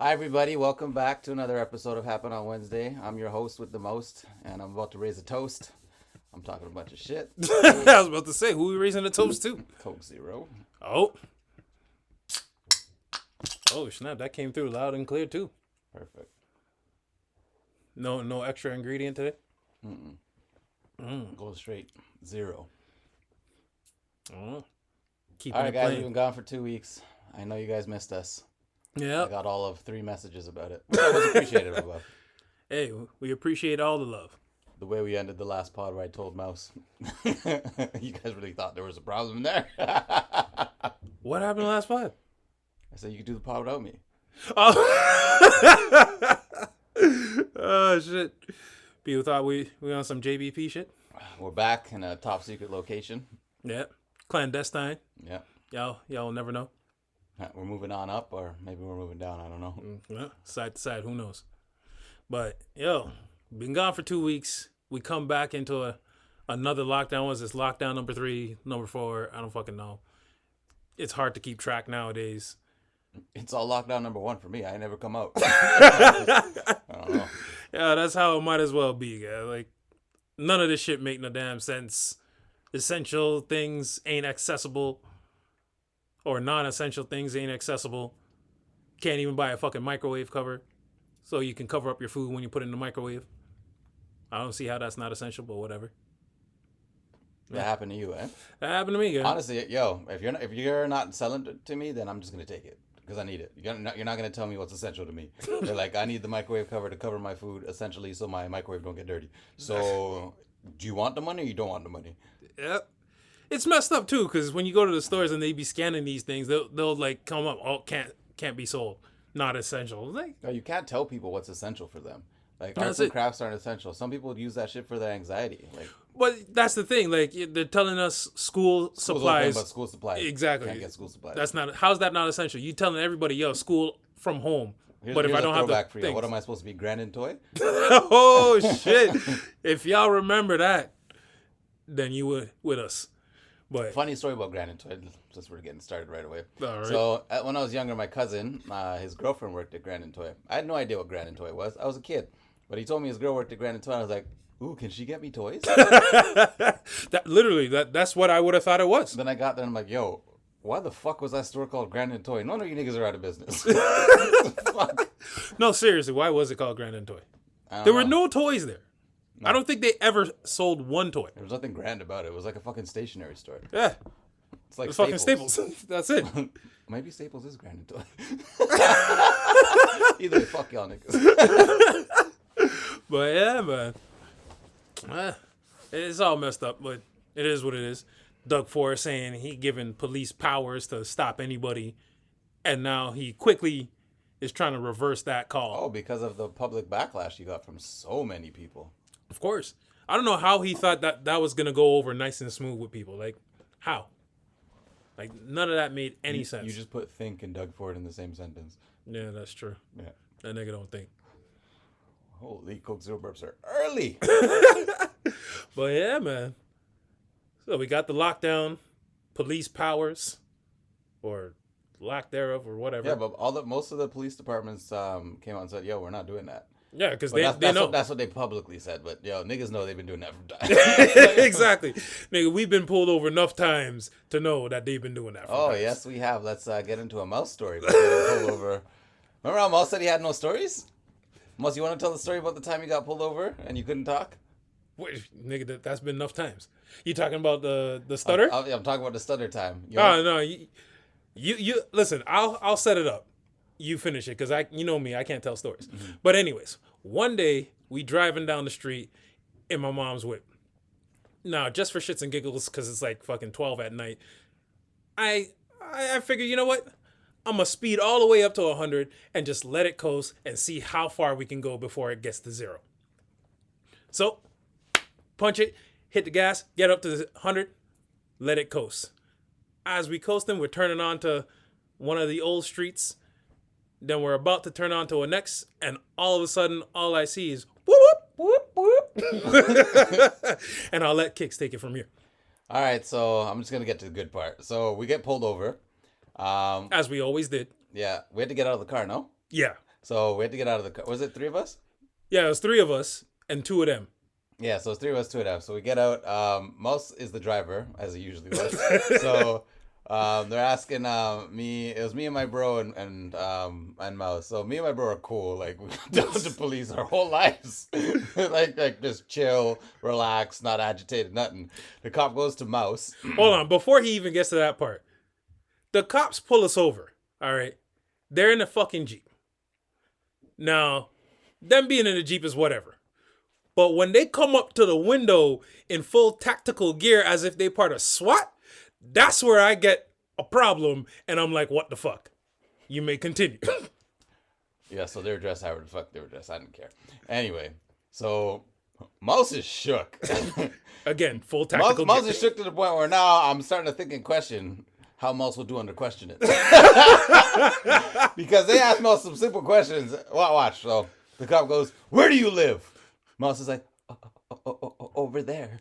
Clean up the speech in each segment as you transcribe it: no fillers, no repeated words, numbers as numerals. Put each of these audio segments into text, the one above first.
Hi, everybody. Welcome back to another episode of Happnd on Wednesday. I'm your host with the most, and I'm about to raise a toast. I'm talking a bunch of shit. I was about to say, who are we raising the toast to? Coke Zero. Oh. Oh, snap. That came through loud and clear, too. Perfect. No extra ingredient today? Go straight. Zero. Oh. Keeping All right, it guys. plain. We've been gone for 2 weeks. I know you guys missed us. Yeah. I got all of 3 messages about it, which I was appreciative of. Hey, we appreciate all the love. The way we ended the last pod where I told Mouse. You guys really thought there was a problem there. What happened last pod? I said you could do the pod without me. Oh. Oh, shit. People thought we on some JBP shit? We're back in a top secret location. Yeah. Clandestine. Yeah. Y'all will never know. We're moving on up, or maybe we're moving down. I don't know. Yeah, side to side, who knows? But, been gone for 2 weeks. We come back into another lockdown. Was this lockdown number 3, number 4? I don't fucking know. It's hard to keep track nowadays. It's all lockdown number 1 for me. I never come out. I don't know. Yeah, that's how it might as well be, guy. Like, none of this shit make no damn sense. Essential things ain't accessible. Or non-essential things ain't accessible. Can't even buy a fucking microwave cover so you can cover up your food when you put it in the microwave. I don't see how that's not essential, but whatever. That happened to you, eh? That happened to me, guy. Honestly, if you're not selling it to me, then I'm just gonna take it because I need it. You're not gonna tell me what's essential to me. You're like, I need the microwave cover to cover my food, essentially, so my microwave don't get dirty. So, do you want the money or you don't want the money? Yep. It's messed up too, because when you go to the stores and they be scanning these things, they'll like come up, oh, can't be sold, not essential. Like, No, you can't tell people what's essential for them. Like, That's arts and it. crafts aren't essential. Some people use that shit for their anxiety. Like, but that's the thing. Like, they're telling us school school's supplies. open, but school supplies. Exactly. Can't get school supplies. That's not. How's that not essential? You telling everybody, school from home. But if I don't have the for you, things, what am I supposed to be, Grand and Toy? Oh shit! If y'all remember that, then you would with us. But Funny story about Grand and Toy, since we're getting started right away. All right. So, when I was younger, my cousin, his girlfriend worked at Grand and Toy. I had no idea what Grand and Toy was. I was a kid. But he told me his girl worked at Grand and Toy, and I was like, ooh, can she get me toys? that's what I would have thought it was. Then I got there, and I'm like, yo, why the fuck was that store called Grand and Toy? No, you niggas are out of business. Fuck. No, seriously, why was it called Grand and Toy? I don't There were know. no toys there. No. I don't think they ever sold one toy. There was nothing grand about it. It was like a fucking stationery store. Yeah, It's like it was fucking Staples. That's it. Maybe Staples is Grand and Toy. Either way, fuck y'all niggas. But yeah, man. It's all messed up, but it is what it is. Doug Ford saying he giving police powers to stop anybody, and now he quickly is trying to reverse that call. Oh, because of the public backlash you got from so many people. Of course. I don't know how he thought that was going to go over nice and smooth with people. Like, how? Like, none of that made any sense. You just put think and Doug Ford in the same sentence. Yeah, that's true. Yeah. That nigga don't think. Holy Coke Zero burps are early. But yeah, man. So we got the lockdown, police powers, or lack thereof, or whatever. Yeah, but most of the police departments came out and said, yo, we're not doing that. Yeah, because But they know. that's what they publicly said. But, yo, niggas know they've been doing that from time. Exactly. Nigga, we've been pulled over enough times to know that they've been doing that. Oh, times. yes, we have. Let's get into a Mouse story. About getting pulled over. Remember how Mouse said he had no stories? Mouse, you want to tell the story about the time you got pulled over and you couldn't talk? Wait, nigga, that's been enough times. You talking about the stutter? I'm talking about the stutter time. No. You listen. I'll set it up. You finish it, because you know me, I can't tell stories. Mm-hmm. But anyways, one day we driving down the street in my mom's whip. Now, just for shits and giggles, because it's like fucking 12 at night, I figure, you know what? I'm gonna speed all the way up to 100 and just let it coast and see how far we can go before it gets to 0. So, punch it, hit the gas, get up to 100, let it coast. As we coasting, we're turning onto one of the old streets. Then we're about to turn onto a next, and all of a sudden, all I see is whoop, whoop, whoop, whoop. And I'll let Kicks take it from here. All right, so I'm just going to get to the good part. So we get pulled over. As we always did. Yeah, we had to get out of the car, no? Yeah. So we had to get out of the car. Was it 3 of us? Yeah, it was 3 of us and 2 of them. Yeah, so it's 3 of us, 2 of them. So we get out. Mouse is the driver, as he usually was. So they're asking me. It was me and my bro and Mouse. So me and my bro are cool. Like we've done to police our whole lives. like just chill, relax, not agitated, nothing. The cop goes to Mouse. Hold on, before he even gets to that part, the cops pull us over. All right, they're in a fucking Jeep. Now, them being in a Jeep is whatever. But when they come up to the window in full tactical gear as if they part of SWAT, that's where I get a problem. And I'm like, what the fuck? You may continue. Yeah, so they were dressed however the fuck they were dressed. I didn't care. Anyway, so Mouse is shook. Again, full tactical Mouse gear. is shook to the point where now I'm starting to think and question how Mouse will do under questioning. Because they asked Mouse some simple questions. Watch. So the cop goes, "Where do you live?" Mouse is like, "Over there."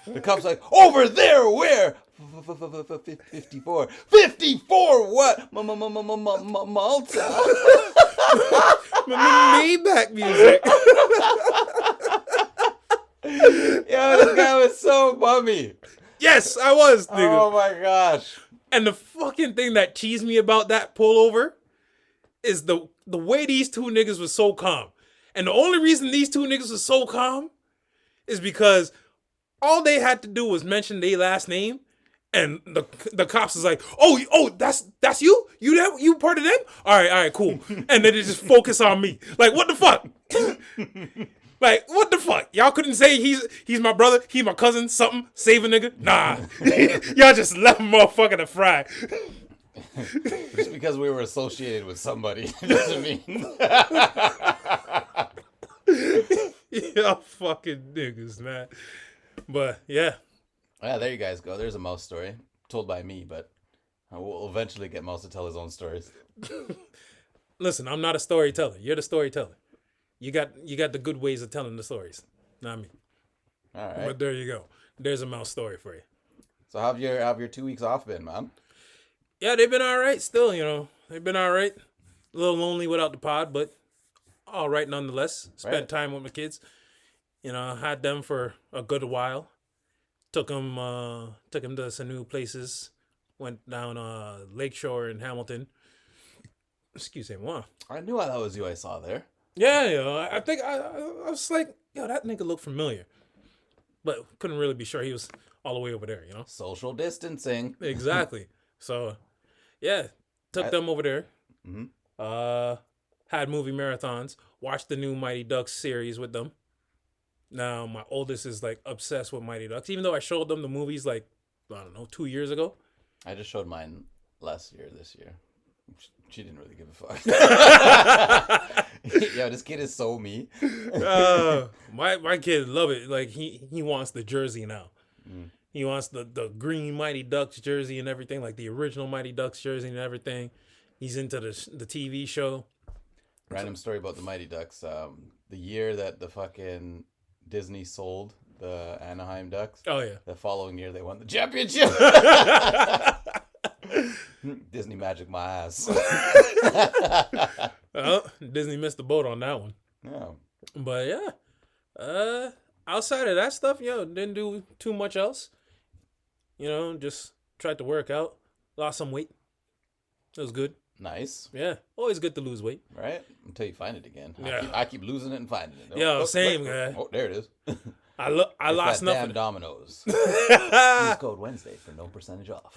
The cop's like, "Over there? Where?" 54. 54 what? Malta. Maybach music. Yo, this guy was so bummy. Yes, I was, nigga. Oh my gosh. And the fucking thing that cheesed me about that pullover is the way these 2 niggas was so calm. And the only reason these 2 niggas was so calm is because all they had to do was mention their last name, and the cops is like, oh, that's you? You part of them? All right, cool. And then they just focus on me. Like, what the fuck? Like, what the fuck? Y'all couldn't say he's my brother, he's my cousin, something, save a nigga? Nah. Y'all just left a motherfucker to fry. Just because we were associated with somebody doesn't mean. Y'all fucking niggas, man. But yeah. Yeah, there you guys go. There's a Mouse story told by me, but we'll eventually get Mouse to tell his own stories. Listen, I'm not a storyteller. You're the storyteller. You got the good ways of telling the stories, not me. All right. But there you go. There's a Mouse story for you. So how have your 2 weeks off been, man? Yeah, they've been all right still, They've been all right. A little lonely without the pod, but all right nonetheless. Spent time with my kids. Had them for a good while. Took them to some new places. Went down Lakeshore in Hamilton. Excuse me, wow. I knew that was you I saw there. Yeah, I think I was like, that nigga looked familiar. But couldn't really be sure he was all the way over there, Social distancing. Exactly. So, yeah, took them over there. Mm-hmm. Had movie marathons. Watched the new Mighty Ducks series with them. Now, my oldest is, like, obsessed with Mighty Ducks. Even though I showed them the movies, like, I don't know, 2 years ago. I just showed mine this year. She didn't really give a fuck. Yo, this kid is so me. My kid love it. Like, he wants the jersey now. Mm. He wants the green Mighty Ducks jersey and everything, like the original Mighty Ducks jersey and everything. He's into the TV show. Random story about the Mighty Ducks. The year that the fucking Disney sold the Anaheim Ducks. Oh, yeah. The following year, they won the championship. Disney magic my ass. Well, Disney missed the boat on that one. Yeah. But, yeah. Outside of that stuff, didn't do too much else. Just tried to work out. Lost some weight. It was good. Nice. Yeah. Always good to lose weight. Right? Until you find it again. Yeah. I keep losing it and finding it. Yo, same, guy. Oh, there it is. I lost nothing. Damn Domino's. Use code Wednesday for no percentage off.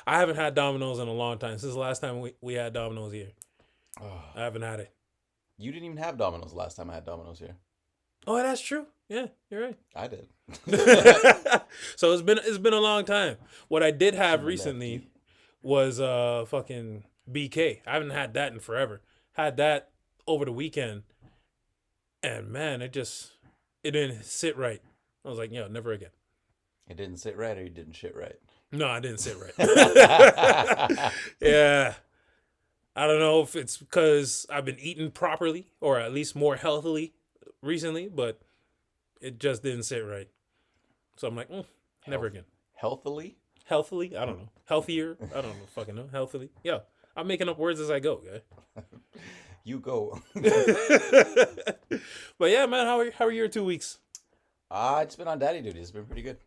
I haven't had Domino's in a long time. Since the last time we had Domino's here. Oh. I haven't had it. You didn't even have Domino's last time I had Domino's here. Oh, that's true. Yeah, you're right. I did. So it's been a long time. What I did have recently was fucking BK. I haven't had that in forever. Had that over the weekend. And man, it didn't sit right. I was like, never again. It didn't sit right, or you didn't shit right? No, I didn't sit right. Yeah. I don't know if it's because I've been eating properly or at least more healthily recently, but it just didn't sit right. So I'm like, never again. Healthily? Healthily? I don't know. Healthier? I don't know. Fucking know. Healthily? Yeah. I'm making up words as I go, guy. You go. But yeah, man, how are your 2 weeks? It's been on daddy duty. It's been pretty good.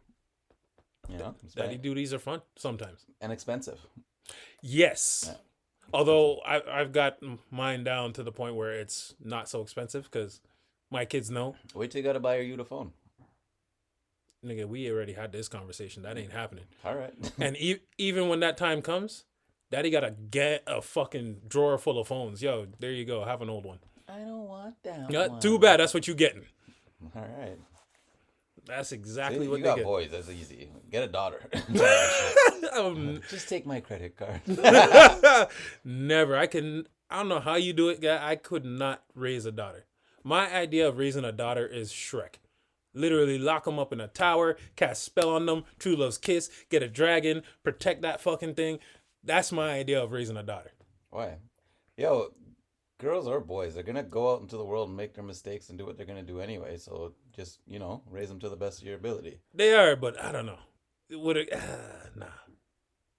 You know, Daddy duties are fun sometimes. and expensive. Yes. Yeah. Although I've got mine down to the point where it's not so expensive because my kids know. Wait till you gotta buy your Uta phone. Nigga, we already had this conversation. That ain't happening. All right. And even when that time comes, daddy gotta get a fucking drawer full of phones. Yo, there you go. Have an old one. I don't want that. Yeah, one. too bad. That's what you getting. All right. That's exactly See, what you they got get. boys. That's easy. Get a daughter. Just take my credit card. Never. I don't know how you do it, guy. I could not raise a daughter. My idea of raising a daughter is Shrek. Literally lock them up in a tower, cast spell on them, true love's kiss, get a dragon, protect that fucking thing. That's my idea of raising a daughter. Why? Yo, girls or boys, they're gonna go out into the world and make their mistakes and do what they're gonna do anyway. So just, raise them to the best of your ability. They are, but I don't know. Nah.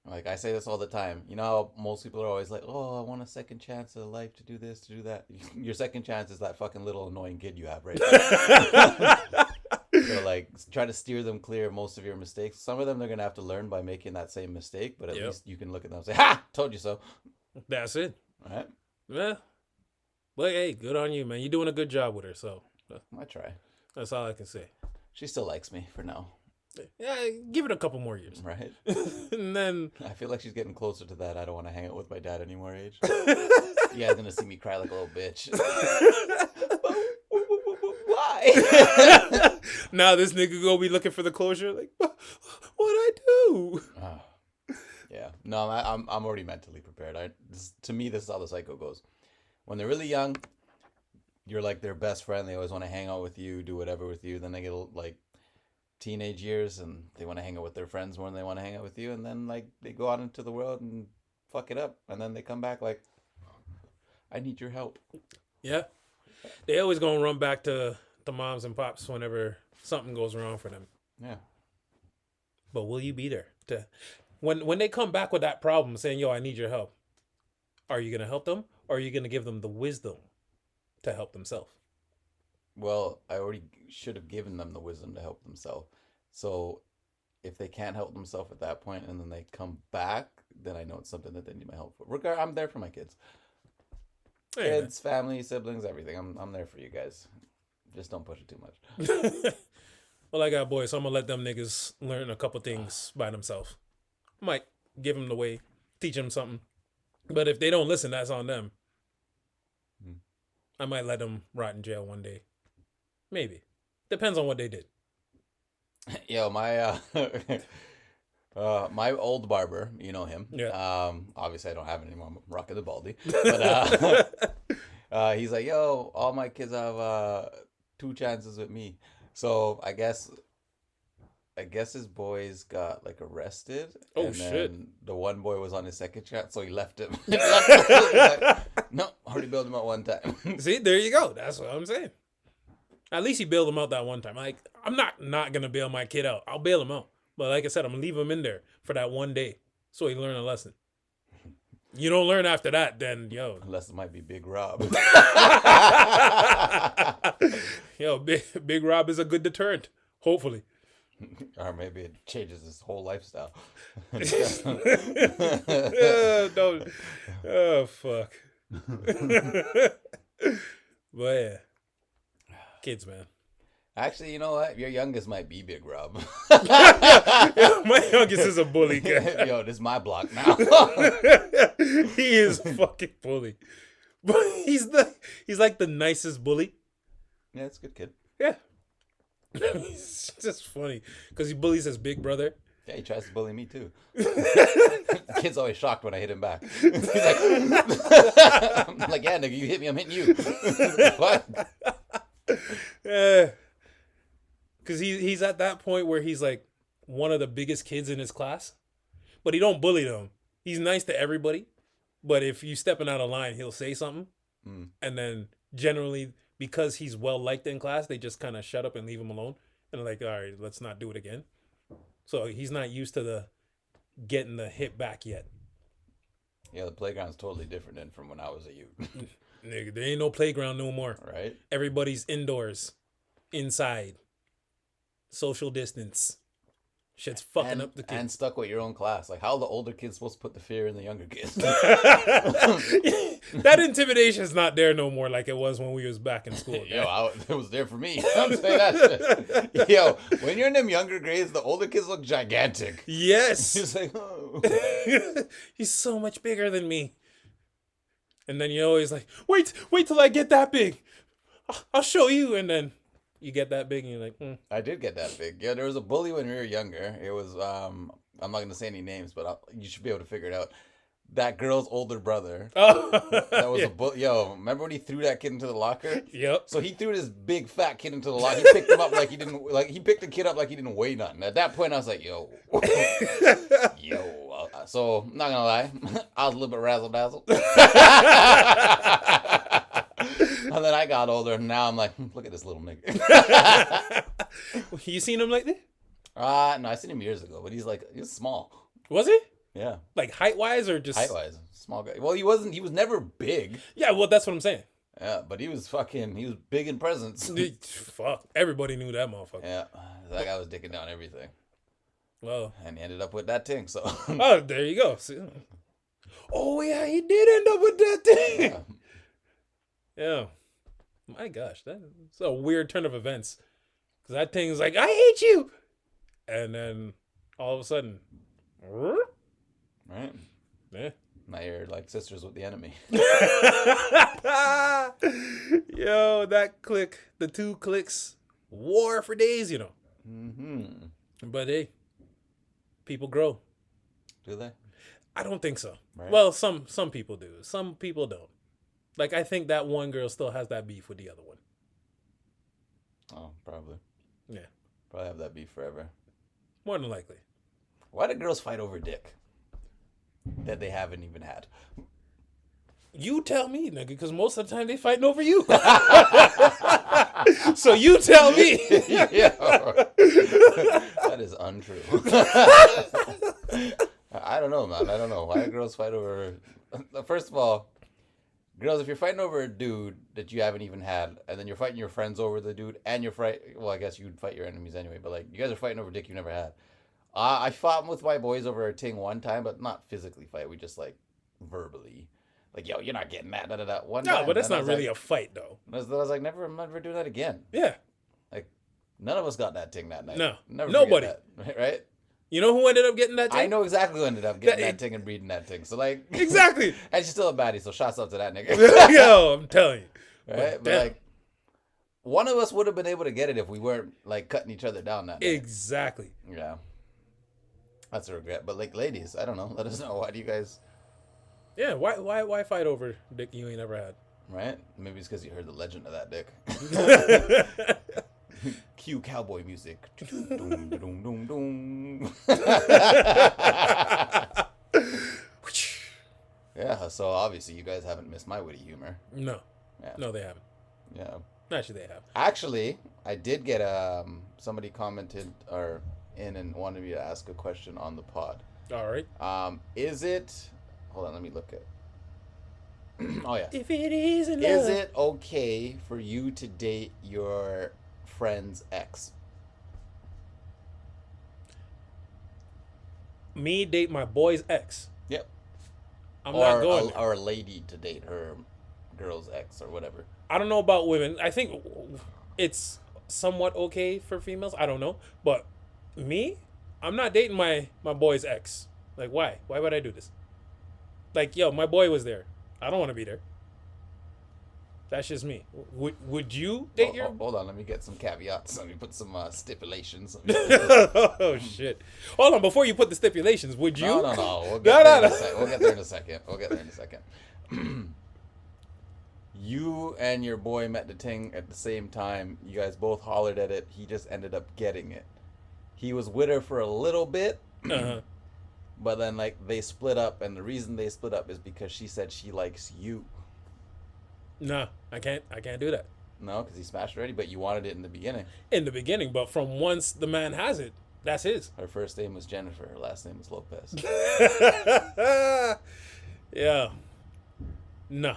Like I say this all the time. You know how most people are always like, "Oh, I want a second chance of life to do this, to do that." Your second chance is that fucking little annoying kid you have right now. So like, try to steer them clear of most of your mistakes. Some of them they're gonna have to learn by making that same mistake, but at least you can look at them and say, "Ha! Told you so." That's it. All right. Yeah. But hey, good on you, man. You're doing a good job with her, so I try. that's all I can say. She still likes me for now. Yeah, give it a couple more years. Right. And then I feel like she's getting closer to that. I don't want to hang out with my dad anymore age. You guys gonna see me cry like a little bitch. Why? now this nigga gonna be looking for the closure. Like, what I do? Yeah. No, I'm already mentally prepared. To me, this is how the cycle goes. When they're really young, you're like their best friend. They always want to hang out with you, do whatever with you. Then they get like teenage years and they want to hang out with their friends more than they want to hang out with you. And then like they go out into the world and fuck it up. And then they come back like, I need your help. Yeah. They always gonna run back to the moms and pops whenever something goes wrong for them. Yeah. But will you be there to when they come back with that problem saying, yo, I need your help? Are you gonna help them or are you gonna give them the wisdom to help themselves? Well, I already should have given them the wisdom to help themselves. So if they can't help themselves at that point and then they come back, then I know it's something that they need my help for. I'm there for my kids. Hey, Kids, family, siblings, everything. I'm there for you guys. Just don't push it too much. Well, I got boys, so I'm gonna let them niggas learn a couple things by themselves. Might give them the way, teach them something. But if they don't listen, that's on them. I might let them rot in jail one day. Maybe. Depends on what they did. Yo, my my old barber, you know him. Yeah. Obviously I don't have it anymore. I'm rocking the baldy. But he's like, yo, all my kids have 2 chances with me. So I guess his boys got like arrested. Oh, and shit. Then the one boy was on his second chance, so he left him. Like, no, already bailed him out one time. See, there you go. That's what I'm saying. At least he bailed him out that one time. Like, I'm not going to bail my kid out. I'll bail him out. But like I said, I'm going to leave him in there for that one day so he learn a lesson. You don't learn after that, then, yo. Unless it might be Big Rob. Yo, Big Rob is a good deterrent. Hopefully. Or maybe it changes his whole lifestyle. Don't. Oh, fuck. But yeah. Kids, man. Actually, you know what? Your youngest might be Big Rob. My youngest is a bully guy. Yo, this is my block now. He is a fucking bully. But he's like the nicest bully. Yeah, it's a good kid. Yeah. It's just funny because he bullies his big brother. Yeah, he tries to bully me too. The kid's always shocked when I hit him back. He's like, I'm like, yeah, nigga, you hit me, I'm hitting you. What? Yeah. Because he's at that point where he's like one of the biggest kids in his class, but he don't bully them. He's nice to everybody, but if you stepping out of line, he'll say something, and then generally because he's well liked in class, they just kind of shut up and leave him alone, and they're like, all right, let's not do it again. So he's not used to the getting the hit back yet. Yeah, the playground's totally different than from when I was a youth. Nigga, there ain't no playground no more. Right? Everybody's indoors, inside, social distance. Shit's fucking up the kids. And stuck with your own class. Like, how are the older kids supposed to put the fear in the younger kids? That intimidation's not there no more like it was when we was back in school. Yo, it was there for me. I'm saying that shit. Yo, when you're in them younger grades, the older kids look gigantic. Yes. He's like, oh. He's so much bigger than me. And then you're always like, wait till I get that big. I'll show you. And then you get that big and you're like, I did get that big. Yeah, there was a bully when we were younger. It was, I'm not going to say any names, but you should be able to figure it out. That girl's older brother. Oh, that was a bully. Yo, remember when he threw that kid into the locker? Yep. So he threw this big fat kid into the locker. He picked him up like he didn't, he picked the kid up like he didn't weigh nothing. At that point, I was like, yo. So, not going to lie, I was a little bit razzle-dazzle. And then I got older, and now I'm like, look at this little nigga. You seen him lately? No, I seen him years ago, but he's small. Was he? Yeah. Like height-wise or just... Height-wise. Small guy. Well, he was never big. Yeah, well, that's what I'm saying. Yeah, but he was big in presence. Fuck. Everybody knew that motherfucker. Yeah. That guy was dicking down everything. Well. And he ended up with that thing, so. Oh, there you go. See? Oh, yeah, he did end up with that thing. Yeah. My gosh, that's a weird turn of events. Because that thing's like, I hate you. And then all of a sudden, right? Yeah. Now you're like sisters with the enemy. Yo, that click, the two clicks, war for days, you know. Mm-hmm. But hey, people grow. Do they? I don't think so. Right. Well, some people do. Some people don't. Like, I think that one girl still has that beef with the other one. Oh, probably. Yeah. Probably have that beef forever. More than likely. Why do girls fight over dick that they haven't even had? You tell me, nigga, because most of the time they fighting over you. So you tell me. Yeah. That is untrue. I don't know, man. I don't know. Why do girls fight over... First of all, girls, if you're fighting over a dude that you haven't even had, and then you're fighting your friends over the dude, and well, I guess you'd fight your enemies anyway, but like, you guys are fighting over dick you never had. I fought with my boys over a ting one time, but not physically fight. We just like verbally, like, yo, you're not getting that. One time, but that's not really a fight, though. I was like, I'm never doing that again. Yeah. Like, none of us got that ting that night. No. Never Nobody. That, right? You know who ended up getting that ting? I know exactly who ended up getting that ting and breeding that ting. So like, exactly. And she's still a baddie, so shots out to that nigga. Yo, I'm telling you. Right? But like, one of us would have been able to get it if we weren't like cutting each other down that day. Exactly. Yeah. That's a regret. But like, ladies, I don't know. Let us know. Why do you guys... Yeah, why fight over dick you ain't never had? Right? Maybe it's because you heard the legend of that dick. Cue cowboy music. Doom, doom, doom, doom. Yeah, so obviously you guys haven't missed my witty humor. No. Yeah. No, they haven't. Yeah. Actually, they have. Actually, I did get somebody commented and wanted me to ask a question on the pod. All right. Is it... Hold on, let me look at... Oh, yeah. If it isn't Is it okay for you to date your friend's ex? Me date my boy's ex? Yep. I'm not going there. Or a lady to date her girl's ex or whatever. I don't know about women. I think it's somewhat okay for females. I don't know. But me, I'm not dating my boy's ex. Like, why? Why would I do this? Like, yo, my boy was there. I don't want to be there. That's just me. Would you date your... Hold on, let me get some caveats. Let me put some stipulations. Oh, shit. Hold on, before you put the stipulations, would you... No. We'll get there in a second. You and your boy met the ting at the same time. You guys both hollered at it. He just ended up getting it. He was with her for a little bit. Uh-huh. But then, like, they split up, and the reason they split up is because she said she likes you. No, I can't do that. No, because he smashed already, but you wanted it in the beginning. In the beginning, but from once the man has it, that's his. Her first name was Jennifer. Her last name was Lopez. Yeah. No.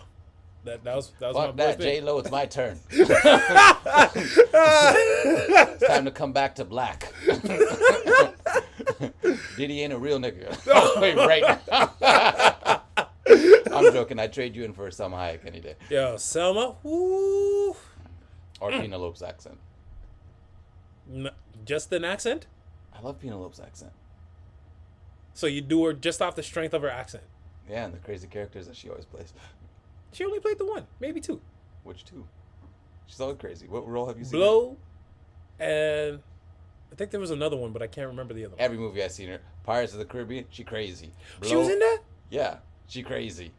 That was my Fuck boy's that, thing. J-Lo, it's my turn. It's time to come back to black. Diddy ain't a real nigga. Wait, right now. I'm joking. I'd trade you in for Selma Hayek any day. Yo, Selma. Woo. Or Penelope's accent. Just an accent? I love Penelope's accent. So you do her just off the strength of her accent? Yeah, and the crazy characters that she always plays. She only played the one, maybe two. Which two? She's always crazy. What role have you seen? Blow, and I think there was another one, but I can't remember the other one. Every movie I've seen her. Pirates of the Caribbean, she crazy. Blow, She was in that? Yeah, she crazy.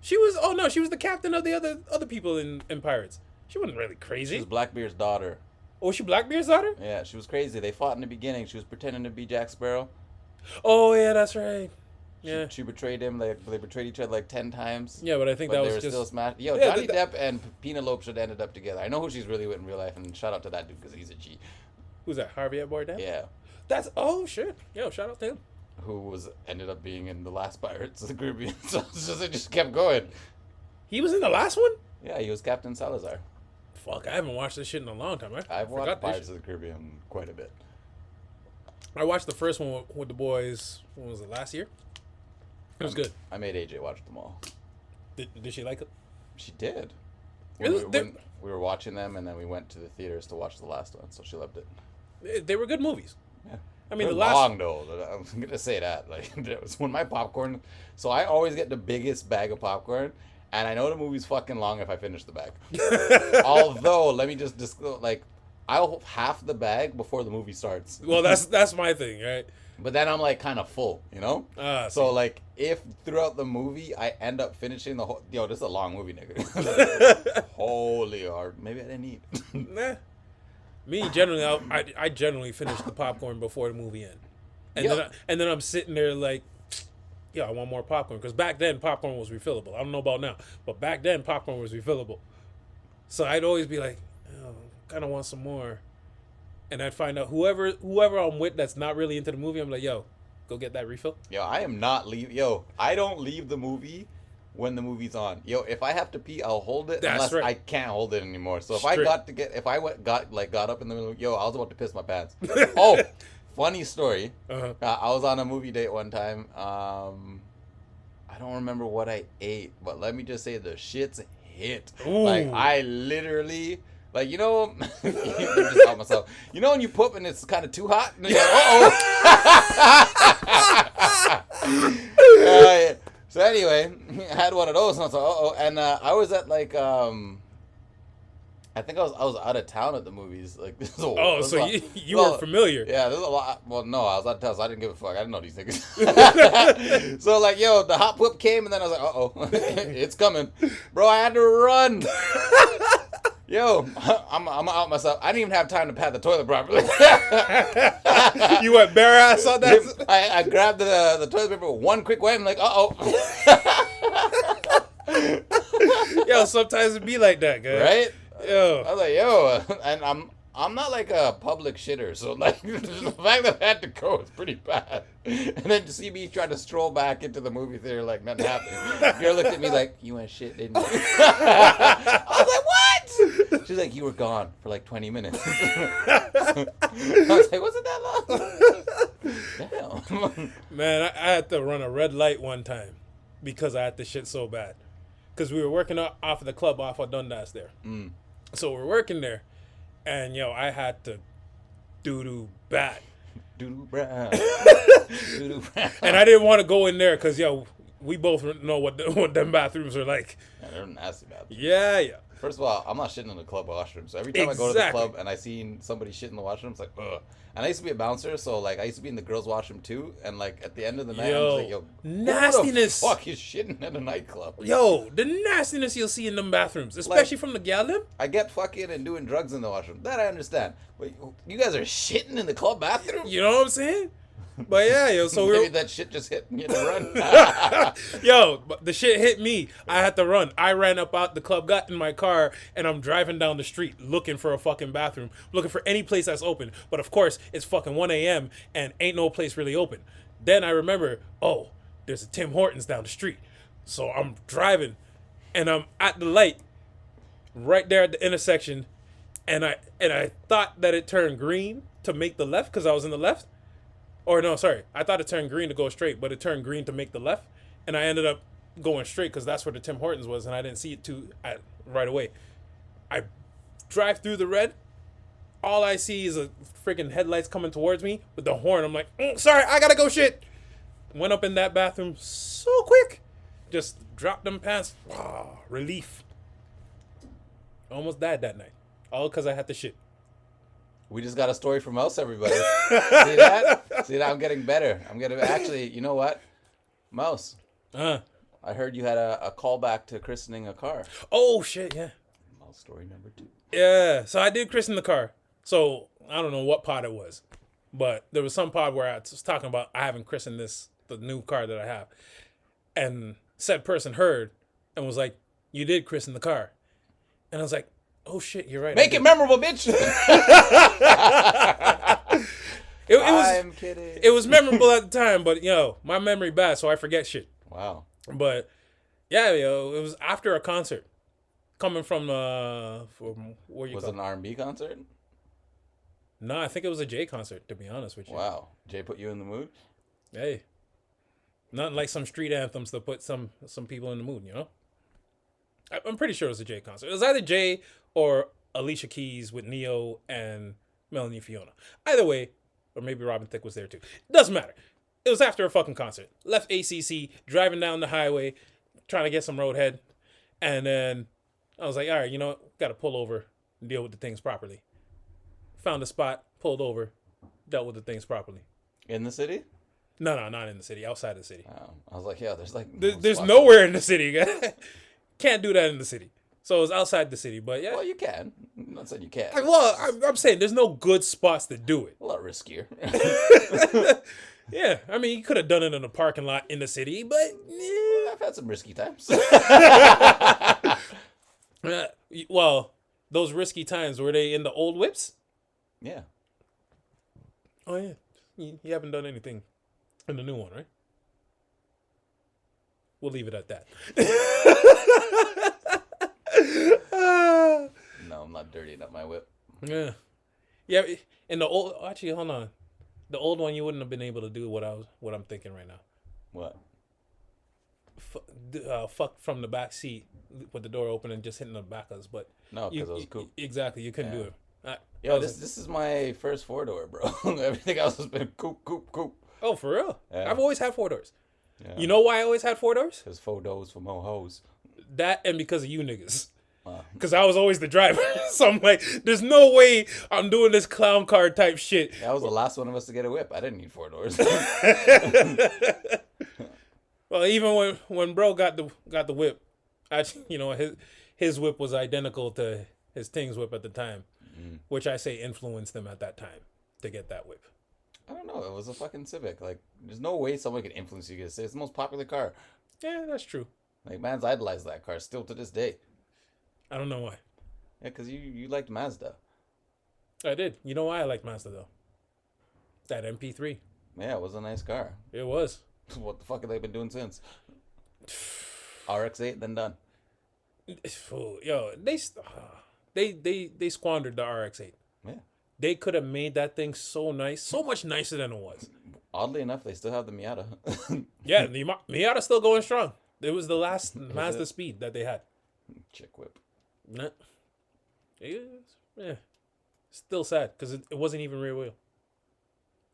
She was, oh no, she was the captain of the other people in Pirates. She wasn't really She crazy. was Blackbeard's daughter. Oh, was she Blackbeard's daughter? Yeah, she was crazy. They fought in the beginning. She was pretending to be Jack Sparrow. Oh, yeah, that's right. Yeah. She betrayed him. They betrayed each other like 10 times. Yeah, but I think But that they was were just... still smashed. Yo, Yeah, Johnny Depp and Penelope should have ended up together. I know who she's really with in real life, and shout out to that dude because he's a G. Who's that, Harvey Bardem? Yeah. That's, oh, shit. Yo, shout out to him. Who ended up being in the last Pirates of the Caribbean. So it just kept going. He was in the last one? Yeah, he was Captain Salazar. Fuck, I haven't watched this shit in a long time. I've watched forgot this Pirates shit. of the Caribbean quite a bit. I watched the first one with the boys, when was it, last year? It was good. I made AJ watch them all. Did she like it? She did. Really? When we were watching them, and then we went to the theaters to watch the last one, so she loved it. They were good movies. Yeah. I mean, They're the last... long though. I'm gonna say that. Like, it was when my popcorn. So I always get the biggest bag of popcorn, and I know the movie's fucking long if I finish the bag. Although, let me just disclose, like, I'll half the bag before the movie starts. Well, that's my thing, right? But then I'm like kind of full, you know. So like, if throughout the movie I end up finishing the whole, this is a long movie, nigga. Holy hard. Maybe I didn't eat. Nah. Me generally, I generally finish the popcorn before the movie ends, and then I'm sitting there like, yeah, I want more popcorn, because back then popcorn was refillable. I don't know about now, but back then popcorn was refillable. So I'd always be like, oh, kind of want some more, and I'd find out whoever I'm with that's not really into the movie, I'm like, yo, go get that refill. Yo, I am not I don't leave the movie when the movie's on. Yo, if I have to pee, I'll hold it. That's unless right. I can't hold it anymore. So if Straight. I got up in the middle, I was about to piss my pants. Oh, funny story. Uh-huh. I was on a movie date one time. I don't remember what I ate, but let me just say the shit's hit. Ooh. Like, I literally, like, you know, just help myself. You know when you poop and it's kind of too hot? And you're like, so anyway, I had one of those, and I was like, and I was at like, I think I was out of town at the movies. Like, this is you were familiar. Yeah, there's a lot. Well, no, I was out of town, so I didn't give a fuck. I didn't know these niggas. So like, the hot poop came, and then I was like, it's coming, bro. I had to run. Yo, I'm out myself. I didn't even have time to pat the toilet properly. You went bare ass on that? I grabbed the toilet paper with one quick wipe. I'm like, Yo, sometimes it be like that, guy. right? Yo. I was like, and I'm not like a public shitter, so like the fact that I had to go is pretty bad. And then to see me try to stroll back into the movie theater like nothing happened. Girl looked at me like, you went shit, didn't you? I was like, what? She's like, you were gone for like 20 minutes. I was like, was it that long? Damn. Man, I had to run a red light one time because I had to shit so bad. Because we were working off of the club off of Dundas there. Mm. So we're working there. And, I had to doo-doo bad. Doo-doo brown. Doo-doo brown. And I didn't want to go in there because, we both know what them bathrooms are like. Yeah, they're nasty bathrooms. Yeah. First of all, I'm not shitting in the club washroom. So every time I go to the club and I seen somebody shit in the washroom, it's like, ugh. And I used to be a bouncer, so like I used to be in the girls' washroom too. And like at the end of the night, I'm just like, nastiness. Who the fuck is shitting in a nightclub? Yo, the nastiness you'll see in them bathrooms, especially from the gal them. I get fucking and doing drugs in the washroom. That I understand. But you guys are shitting in the club bathroom? You know what I'm saying? But yeah, so maybe that shit just hit and you had to run. But the shit hit me. I had to run. I ran up out the club, got in my car, and I'm driving down the street looking for a fucking bathroom, looking for any place that's open. But of course, it's fucking 1 a.m. and ain't no place really open. Then I remember, there's a Tim Hortons down the street. So I'm driving, and I'm at the light right there at the intersection, and I thought that it turned green to make the left because I was in the left. Or no, sorry, I thought it turned green to go straight, but it turned green to make the left, and I ended up going straight because that's where the Tim Hortons was, and I didn't see it right away. I drive through the red. All I see is a freaking headlights coming towards me with the horn. I'm like, sorry, I gotta go shit. Went up in that bathroom so quick. Just dropped them pants. Oh, relief. Almost died that night. All because I had to shit. We just got a story from Mouse, everybody. See that? See that? I'm getting better. Actually, you know what? Mouse. I heard you had a callback to christening a car. Oh, shit, yeah. Mouse story number 2. Yeah, so I did christen the car. So I don't know what pod it was, but there was some pod where I was talking about I haven't christened the new car that I have. And said person heard and was like, you did christen the car. And I was like, oh shit, you're right. Make it memorable, bitch. I'm kidding. It was memorable at the time, but my memory bad, so I forget shit. Wow. But yeah, it was after a concert. Coming from where you was it an R&B concert? No, I think it was a Jay concert, to be honest with you. Wow. Jay put you in the mood? Hey. Nothing like some street anthems to put some people in the mood, I'm pretty sure it was a Jay concert. It was either Jay or Alicia Keys with Neo and Melanie Fiona. Either way, or maybe Robin Thicke was there too. Doesn't matter. It was after a fucking concert. Left ACC, driving down the highway, trying to get some roadhead. And then I was like, all right, got to pull over and deal with the things properly. Found a spot, pulled over, dealt with the things properly. In the city? No, not in the city. Outside the city. Oh, I was like, yeah, there's like... There's nowhere in the city. Can't do that in the city. So it was outside the city, but yeah. Well, you can. I'm not saying you can't. I'm saying there's no good spots to do it. A lot riskier. Yeah, I mean, you could have done it in a parking lot in the city, but... I've had some risky times. Well, those risky times, were they in the old whips? Yeah. Oh, yeah. You haven't done anything in the new one, right? We'll leave it at that. No, I'm not dirtying up my whip. Yeah. Yeah, in the old... Actually, hold on. The old one, you wouldn't have been able to do what I'm thinking right now. What? Fuck from the back seat with the door open and just hitting the back of us, but... No, because it was cool. Exactly, you couldn't do it. Yo, this is my first 4-door, bro. Everything else has been coupe. Oh, for real? Yeah. I've always had 4 doors. Yeah. You know why I always had 4 doors? Because 4 doors for more hoes. That and because of you niggas. Because I was always the driver. So I'm like, there's no way I'm doing this clown car type shit. That was the last one of us to get a whip. I didn't need 4 doors. Well, even when bro got the whip, his whip was identical to his Ting's whip at the time. Which I say influenced them at that time to get that whip. I don't know. It was a fucking Civic. Like, there's no way someone can influence you. It's the most popular car. Yeah, that's true. Like, man's idolized that car still to this day. I don't know why. Yeah, because you liked Mazda. I did. You know why I liked Mazda, though? That MP3. Yeah, it was a nice car. It was. What the fuck have they been doing since? RX-8, then done. Yo, they squandered the RX-8. Yeah. They could have made that thing so nice, so much nicer than it was. Oddly enough, they still have the Miata. Yeah, the Miata's still going strong. It was the last Mazda Speed that they had. Chick whip. Nah. Yeah. Still sad because it wasn't even rear wheel,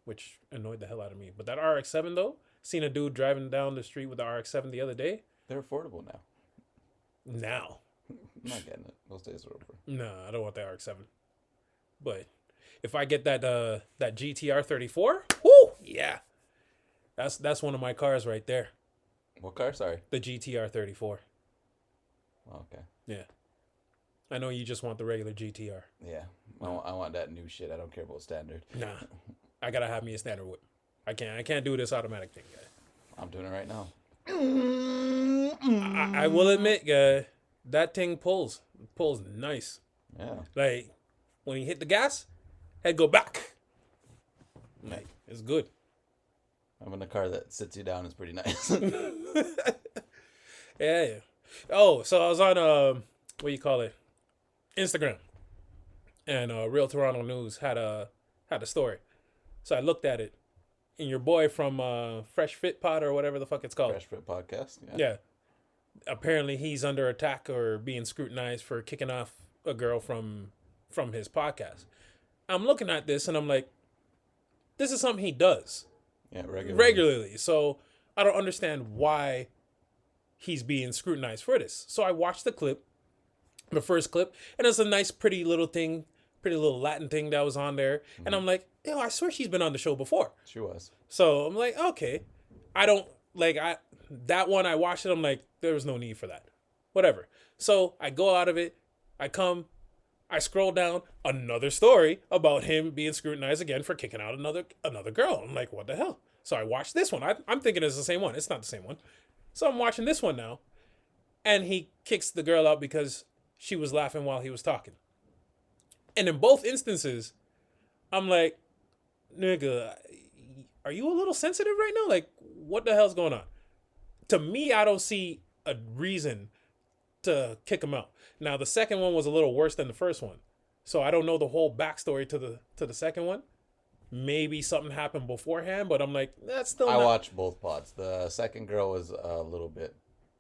which annoyed the hell out of me. But that RX-7 though, seen a dude driving down the street with the RX-7 the other day. They're affordable now. I'm not getting it. Those days are over. No, I don't want the RX-7. But if I get that GTR 34, whoo, yeah, that's one of my cars right there. What car? Sorry. The GTR 34. Oh, okay. Yeah. I know you just want the regular GTR. Yeah. I want that new shit. I don't care about standard. Nah. I gotta have me a standard whip. I can't do this automatic thing, guy. I'm doing it right now. I will admit, guy, that thing pulls nice. Yeah. Like when you hit the gas, head go back. Like it's good. Having a car that sits you down is pretty nice. Yeah. Oh, so I was on what do you call it? Instagram, and Real Toronto News had a story. So I looked at it, and your boy from Fresh Fit Pod or whatever the fuck it's called. Fresh Fit Podcast. Yeah. Yeah. Apparently he's under attack or being scrutinized for kicking off a girl from his podcast. I'm looking at this and I'm like, this is something he does. Yeah, Regularly. So I don't understand why he's being scrutinized for this. So I watched the clip, the first clip, and it's a nice, pretty little thing, pretty little Latin thing that was on there. Mm-hmm. And I'm like, yo, I swear she's been on the show before. She was. So I'm like, okay. I don't, like, that one, I watched it, I'm like, there was no need for that. Whatever. So I go out of it, I scroll down, another story about him being scrutinized again for kicking out another girl. I'm like, what the hell? So I watched this one. I'm thinking it's the same one. It's not the same one. So I'm watching this one now, and he kicks the girl out because she was laughing while he was talking. And in both instances, I'm like, nigga, are you a little sensitive right now? Like, what the hell's going on? To me, I don't see a reason to kick him out. Now, the second one was a little worse than the first one. So I don't know the whole backstory to the second one. Maybe something happened beforehand, but I'm like, that's still I watched both pods. The second girl was a little bit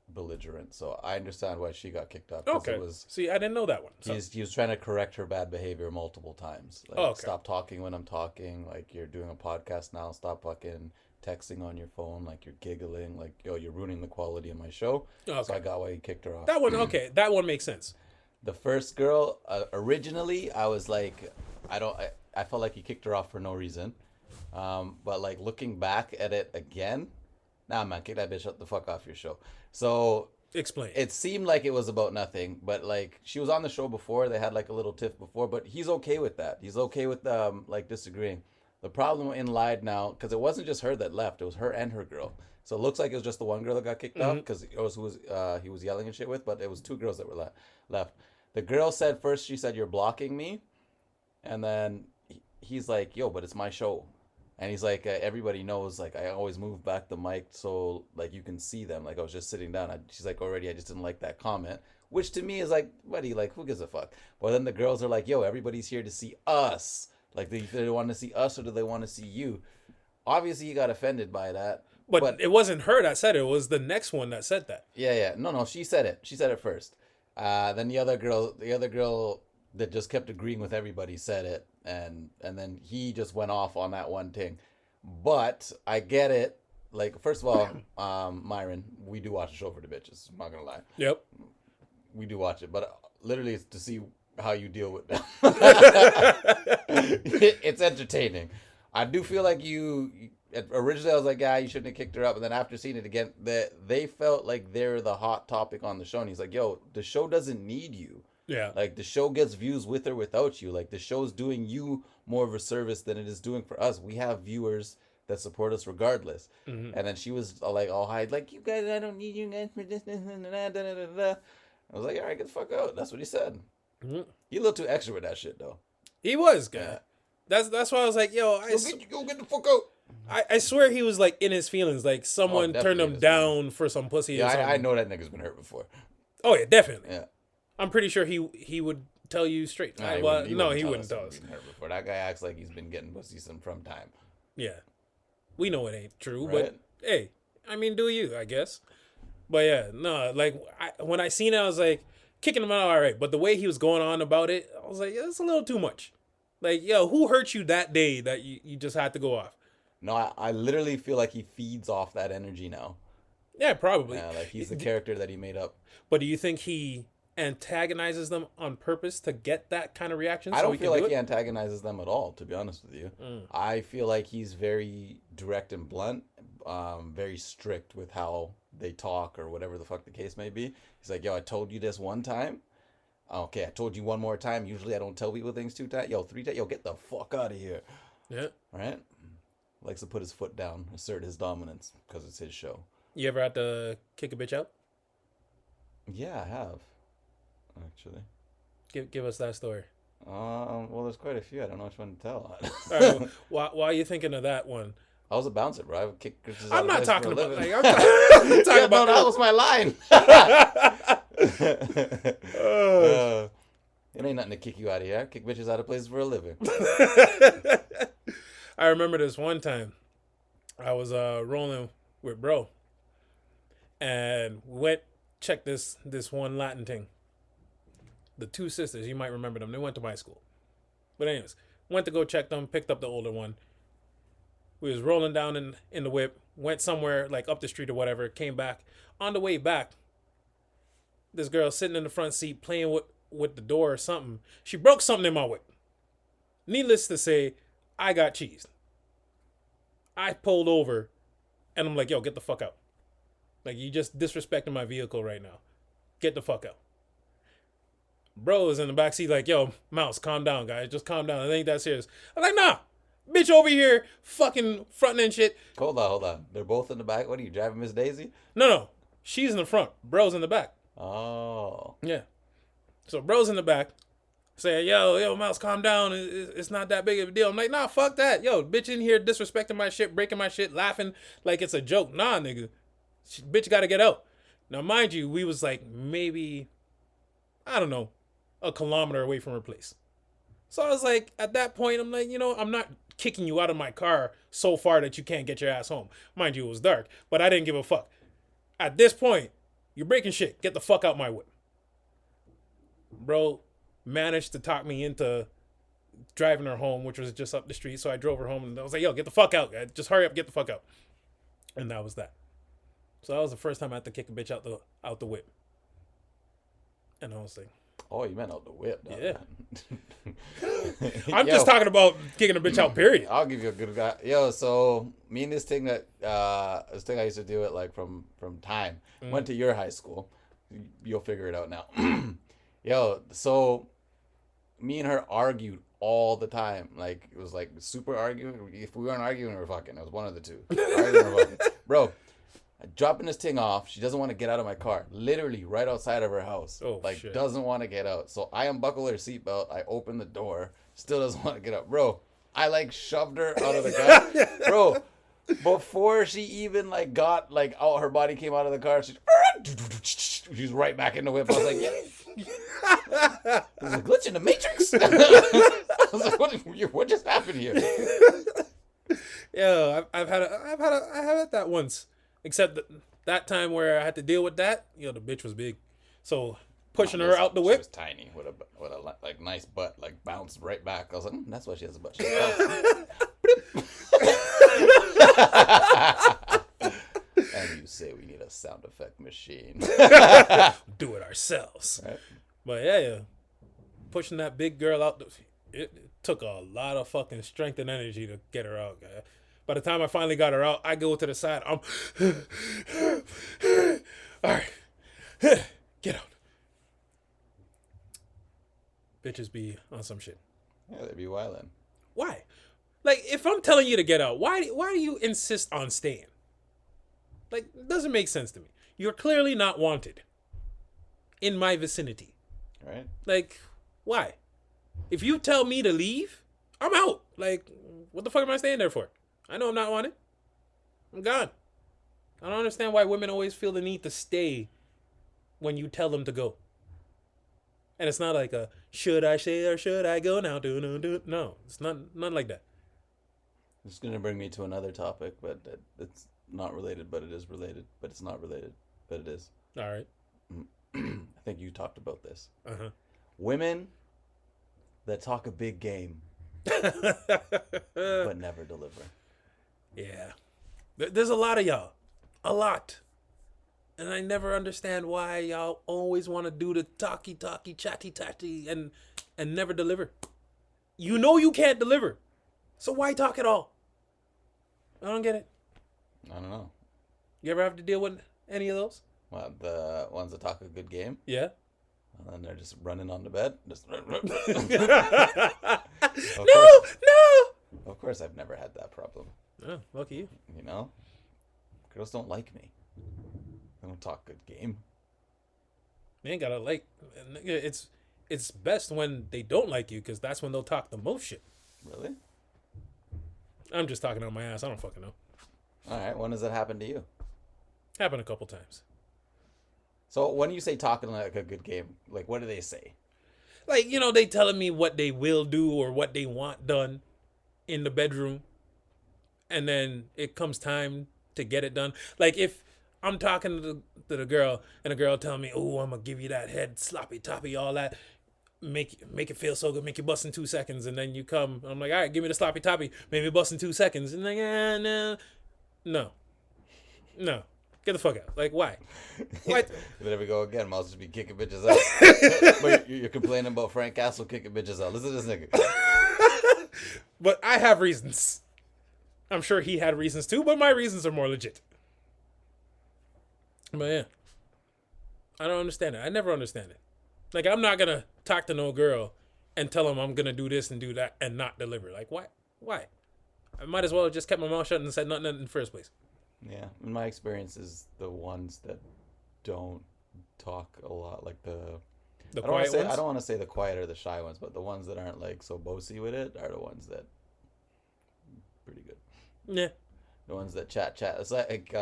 belligerent, so I understand why she got kicked out. Okay. See, I didn't know that one. So. He was trying to correct her bad behavior multiple times. Like, stop talking when I'm talking. Like, you're doing a podcast now. Stop fucking texting on your phone. Like, you're giggling. Like, yo, you're ruining the quality of my show. Okay. So I got why he kicked her off. That one, okay. That one makes sense. The first girl, originally, I was like, I felt like he kicked her off for no reason. But, like, looking back at it again, nah, man, kick that bitch the fuck off your show. So explain. It seemed like it was about nothing, but like she was on the show before. They had like a little tiff before, but he's okay with that. He's okay with like disagreeing. The problem in Lied now, because it wasn't just her that left; it was her and her girl. So it looks like it was just the one girl that got kicked off because it was who was he was yelling and shit with, but it was two girls that were left. The girl said first, she said, "You're blocking me," and then he's like, "Yo, but it's my show." And he's like, everybody knows, like, I always move back the mic so, like, you can see them. Like, I was just sitting down. She's like, already, I just didn't like that comment. Which to me is like, buddy, like, who gives a fuck? Well, then the girls are like, yo, everybody's here to see us. Like, do they want to see us or do they want to see you? Obviously, you got offended by that. But it wasn't her that said it. It was the next one that said that. Yeah. No, she said it. She said it first. Then the other girl that just kept agreeing with everybody said it. And then he just went off on that one thing. But I get it. Like, first of all, Myron, we do watch the show for the bitches. I'm not going to lie. Yep. We do watch it. But literally it's to see how you deal with them. It's entertaining. I do feel like originally I was like, yeah, you shouldn't have kicked her up. And then after seeing it again, they felt like they're the hot topic on the show. And he's like, yo, the show doesn't need you. Yeah. Like, the show gets views with or without you. Like, the show's doing you more of a service than it is doing for us. We have viewers that support us regardless. Mm-hmm. And then she was like, all high, like, you guys, I don't need you guys for this, I was like, all right, get the fuck out. That's what he said. Mm-hmm. He a little too extra with that shit, though. He was, guy. Yeah. That's why I was like, yo, go get the fuck out. I swear he was, like, in his feelings. Like, someone turned him down for some pussy. Yeah, I know that nigga's been hurt before. Oh, yeah, definitely. Yeah. I'm pretty sure he would tell you straight. Nah, he wouldn't tell us. Before. That guy acts like he's been getting pussy from time. Yeah. We know it ain't true, right? But hey, I mean, do you, I guess. But yeah, no, like, when I seen it, I was like, kicking him out, all right. But the way he was going on about it, I was like, yeah, it's a little too much. Like, yo, who hurt you that day that you just had to go off? No, I literally feel like he feeds off that energy now. Yeah, probably. Yeah, like he's the character that he made up. But do you think he antagonizes them on purpose to get that kind of reaction? I don't feel like he antagonizes them at all, to be honest with you. I feel like he's very direct and blunt, very strict with how they talk or whatever the fuck the case may be. He's like, yo, I told you this one time. Okay, I told you one more time. Usually I don't tell people things 2 times. Yo, 3 times. Yo, get the fuck out of here. Yeah. Right? Likes to put his foot down, assert his dominance because it's his show. You ever had to kick a bitch out? Yeah, I have. Actually, give us that story. Well, there's quite a few. I don't know which one to tell. All right, while you're thinking of that one, I was a bouncer, bro. I would kick bitches out I'm of not place talking for a about living. like I'm talking Yeah, about no, that was my line. It ain't nothing to kick you out of here. I kick bitches out of places for a living. I remember this one time I was rolling with bro, and we went check this one Latin thing. The two sisters, you might remember them. They went to my school. But anyways, went to go check them, picked up the older one. We was rolling down in the whip, went somewhere like up the street or whatever, came back. On the way back, this girl sitting in the front seat playing with the door or something. She broke something in my whip. Needless to say, I got cheesed. I pulled over and I'm like, yo, get the fuck out. Like, you just disrespecting my vehicle right now. Get the fuck out. Bro is in the backseat like, yo, Mouse, calm down, guys. Just calm down. It ain't that serious. I'm like, nah. Bitch over here fucking fronting and shit. Hold on. They're both in the back. What are you, driving Miss Daisy? No. She's in the front. Bro's in the back. Oh. Yeah. So bro's in the back saying, yo, Mouse, calm down. It's not that big of a deal. I'm like, nah, fuck that. Yo, bitch in here disrespecting my shit, breaking my shit, laughing like it's a joke. Nah, nigga. Bitch got to get out. Now, mind you, we was like maybe, I don't know, a kilometer away from her place. So I was like, at that point, I'm like, I'm not kicking you out of my car so far that you can't get your ass home. Mind you, it was dark, but I didn't give a fuck. At this point, you're breaking shit. Get the fuck out my whip. Bro managed to talk me into driving her home, which was just up the street. So I drove her home and I was like, yo, get the fuck out. Just hurry up, get the fuck out. And that was that. So that was the first time I had to kick a bitch out the whip. And I was like, oh, you meant out the whip. Yeah. I'm just talking about kicking a bitch out, period. I'll give you a good guy. Yo, so me and this thing that this thing I used to do it like from time. Went to your high school. You'll figure it out now. Yo, so me and her argued all the time. Like, it was like super arguing. If we weren't arguing, we were fucking. It was one of the two. Arguing or fucking. Bro, dropping this thing off. She doesn't want to get out of my car. Literally right outside of her house. Oh, like, shit. Doesn't want to get out. So I unbuckle her seatbelt. I open the door. Still doesn't want to get out. Bro, I like shoved her out of the car. Bro, before she even like got like out, her body came out of the car. She's right back in the whip. I was like, yeah. There's a glitch in the Matrix. I was like, what just happened here? Yeah, I had that once. Except that time where I had to deal with that, the bitch was big. So pushing her out the whip. She was tiny with a like nice butt, like bounced right back. I was like, that's why she has a butt. And you say we need a sound effect machine. Do it ourselves. Right? But yeah. Pushing that big girl out, it took a lot of fucking strength and energy to get her out, guy. By the time I finally got her out, I go to the side. I'm all right. Get out. Bitches be on some shit. Yeah, they'd be wildin'. Why? Like, if I'm telling you to get out, why do you insist on staying? Like, it doesn't make sense to me. You're clearly not wanted in my vicinity. Right? Like, why? If you tell me to leave, I'm out. Like, what the fuck am I staying there for? I know I'm not wanted. I'm gone. I don't understand why women always feel the need to stay when you tell them to go. And it's not like a, should I stay or should I go now? Do. No, it's not like that. It's going to bring me to another topic, but it's not related, but it is related. But it's not related, but it is. All right. I think you talked about this. Uh-huh. Women that talk a big game, but never deliver. Yeah. There's a lot of y'all. A lot. And I never understand why y'all always want to do the talky, chatty, and never deliver. You know you can't deliver. So why talk at all? I don't get it. I don't know. You ever have to deal with any of those? Well, the ones that talk a good game, Yeah. and then they're just running on the bed. Just No. Of course, I've never had that problem. Oh, lucky you. You know, girls don't like me. They don't talk good game. They ain't gotta like. It's best when they don't like you, because that's when they'll talk the most shit. Really? I'm just talking on my ass. I don't fucking know. All right. When does that happen to you? Happened a couple times. So when you say talking like a good game, like what do they say? Like, they telling me what they will do or what they want done in the bedroom. And then it comes time to get it done. Like if I'm talking to the girl and the girl telling me, oh, I'm going to give you that head, sloppy toppy, all that. Make it feel so good, make you bust in 2 seconds. And then you come, I'm like, all right, give me the sloppy toppy. Make me bust in 2 seconds. And like, no. Get the fuck out. Like, why? What? There we go again. Might just be kicking bitches out. But you're complaining about Frank Castle kicking bitches out. Listen to this nigga. But I have reasons. I'm sure he had reasons too, but my reasons are more legit. But yeah. I don't understand it. I never understand it. Like, I'm not going to talk to no girl and tell them I'm going to do this and do that and not deliver. Like, why? I might as well have just kept my mouth shut and said nothing in the first place. Yeah, in my experience is the ones that don't talk a lot, like the quiet ones? I don't want to say the quiet or the shy ones, but the ones that aren't like so bossy with it are the ones that pretty good. Yeah. The ones that chat. It's like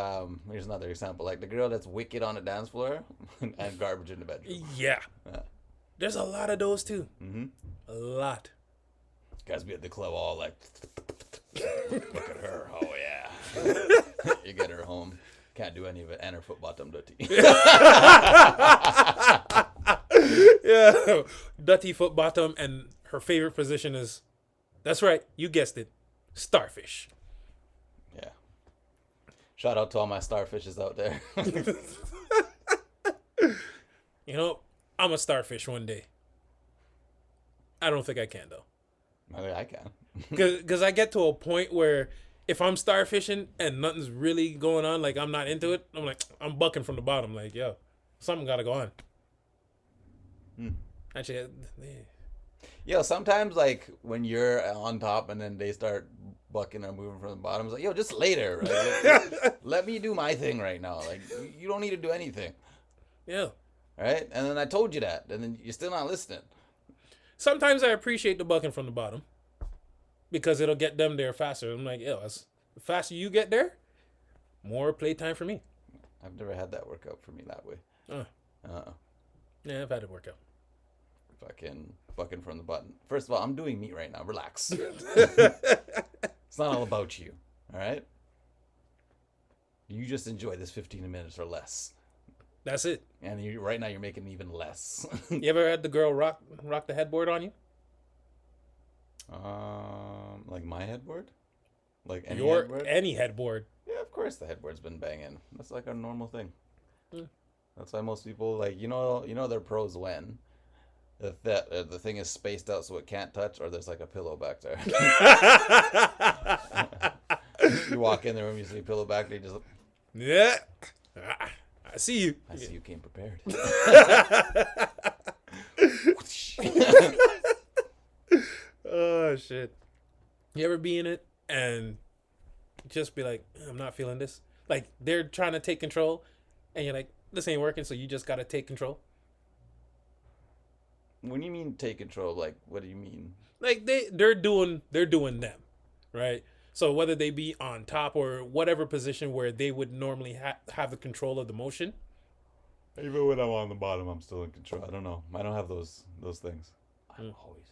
here's another example, like the girl that's wicked on the dance floor and garbage in the bedroom. Yeah. There's a lot of those too. Mm-hmm. A lot. Guys be at the club all like, look at her. Oh yeah. You get her home, can't do any of it, and her foot bottom dirty. Yeah, dirty foot bottom, and her favorite position is, that's right, you guessed it, starfish. Yeah. Shout out to all my starfishes out there. I'm a starfish one day. I don't think I can though. I can. Because I get to a point where if I'm starfishing and nothing's really going on, like I'm not into it, I'm like, I'm bucking from the bottom. Like, yo, something got to go on. Actually, Yo, sometimes like when you're on top and then they start bucking or moving from the bottom, it's like, yo, just lay there. Right? Let me do my thing right now. Like, you don't need to do anything. Yeah. Right? And then I told you that, and then you're still not listening. Sometimes I appreciate the bucking from the bottom because it'll get them there faster. I'm like, yo, the faster you get there, more playtime for me. I've never had that work out for me that way. Yeah, I've had it work out. Fucking bucking from the bottom. First of all, I'm doing meat right now. Relax. It's not all about you. All right? You just enjoy this 15 minutes or less. That's it. And right now you're making even less. You ever had the girl rock the headboard on you? Like my headboard? Like any Your headboard? any headboard. Yeah, of course the headboard's been banging. That's like a normal thing. That's why most people like they're pros when the thing is spaced out so it can't touch, or there's like a pillow back there. You walk in the room, you see a pillow back there, you just yeah. I see you. I see you came prepared. Oh shit. You ever be in it and just be like, I'm not feeling this? Like they're trying to take control and you're like, this ain't working, so you just gotta take control. When you mean take control, like what do you mean? Like they're doing them, right? So whether they be on top or whatever position where they would normally have the control of the motion. Even when I'm on the bottom, I'm still in control. I don't know. I don't have those things. I'm always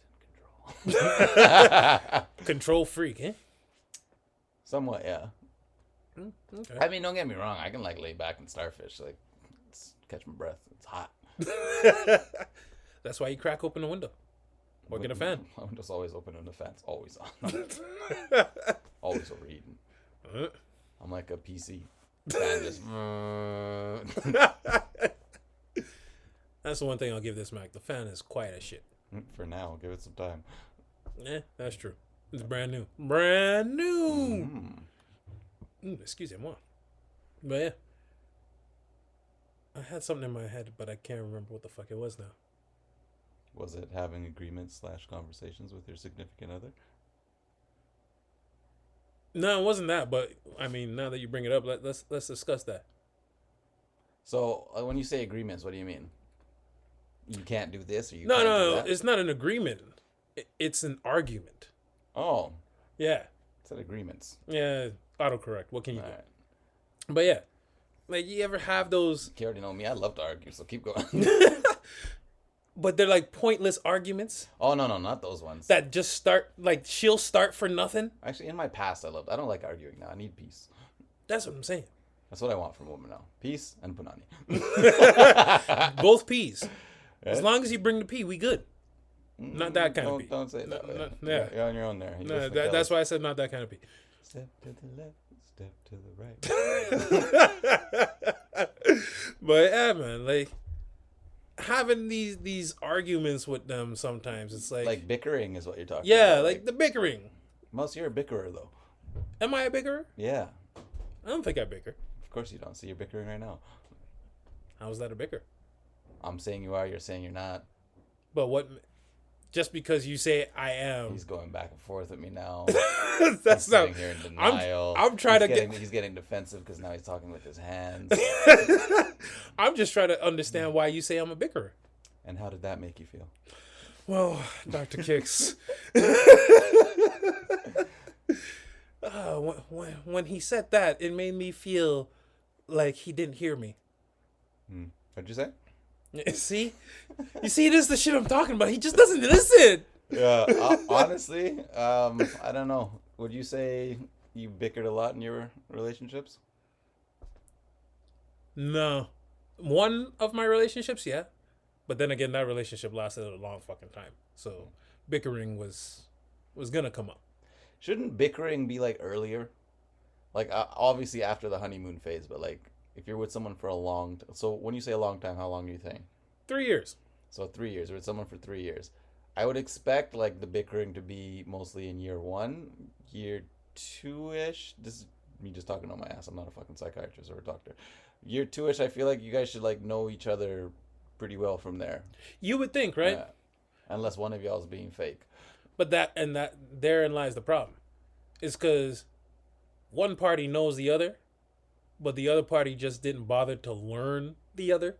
in control. Control freak, eh? Somewhat, yeah. Okay. I mean, don't get me wrong. I can like lay back and starfish, like catch my breath. It's hot. That's why you crack open the window or get a fan. My window's always open and the fan's always on. Always overheating. I'm like a PC. Fan just. That's the one thing I'll give this Mac. The fan is quiet as shit. For now, give it some time. Yeah, that's true. It's brand new. Brand new. Excuse me, moi. But yeah. I had something in my head, but I can't remember what the fuck it was now. Was it having agreements / conversations with your significant other? No, it wasn't that. But I mean, now that you bring it up, let's discuss that. So when you say agreements, what do you mean? You can't do this, or you No, can't do no, that? it's not an agreement. It's an argument. Oh, Yeah. it's an agreements. Yeah. autocorrect. What can you All do? right. But yeah, like you ever have those? You already know me. I love to argue, so keep going. But they're like pointless arguments Oh no, not those ones. that just start like she'll start for nothing. Actually, in my past, I don't like arguing now. I need peace. That's what I'm saying. That's what I want from a woman now. Peace and punani. Both peas. As long as you bring the pea, we good. Not that kind of pea. Don't say that. No, Yeah. You're on your own there. No, that's why I said not that kind of pea. Step to the left, step to the right. But yeah, man, like having these arguments with them sometimes it's Like bickering is what you're talking yeah, about. like the bickering. Most you're a bickerer though. Am I a bickerer? Yeah. I don't think I bicker. Of course you don't. See, you're bickering right now. How is that a bicker? I'm saying you are. You're saying you're not. But what? Just because you say I am, He's going back and forth with me now. that's He's not. sitting here in denial. I'm trying to get. He's getting defensive because now he's talking with his hands. I'm just trying to understand why you say I'm a bickerer. And how did that make you feel? Well, Dr. Kicks. When he said that, it made me feel like he didn't hear me. What'd you say? See? You see, this is the shit I'm talking about. He just doesn't listen. Yeah, honestly, I don't know. Would you say you bickered a lot in your relationships? No. One of my relationships, yeah. But then again, that relationship lasted a long fucking time. So bickering was gonna come up. Shouldn't bickering be like earlier? Like obviously after the honeymoon phase, but like if you're with someone for a long so when you say a long time, how long do you think? 3 years. So 3 years. You're with someone for 3 years. I would expect like the bickering to be mostly in year 1, year 2-ish. This is me just talking on my ass. I'm not a fucking psychiatrist or a doctor. Year 2-ish, I feel like you guys should like know each other pretty well from there. You would think, right? Yeah. Unless one of y'all is being fake. But therein lies the problem. It's because one party knows the other, but the other party just didn't bother to learn the other.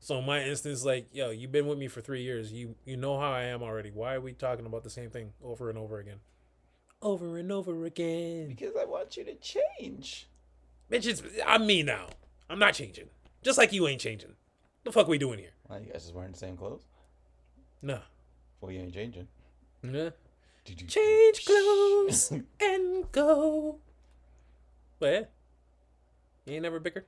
So in my instance, like, yo, you've been with me for 3 years. You know how I am already. Why are we talking about the same thing over and over again? Over and over again. Because I want you to change. Bitch, I'm me now. I'm not changing. Just like you ain't changing. The fuck we doing here? Well, you guys just wearing the same clothes? Nah. Well, you ain't changing. Yeah. Change clothes and go. But yeah. You ain't never bickered?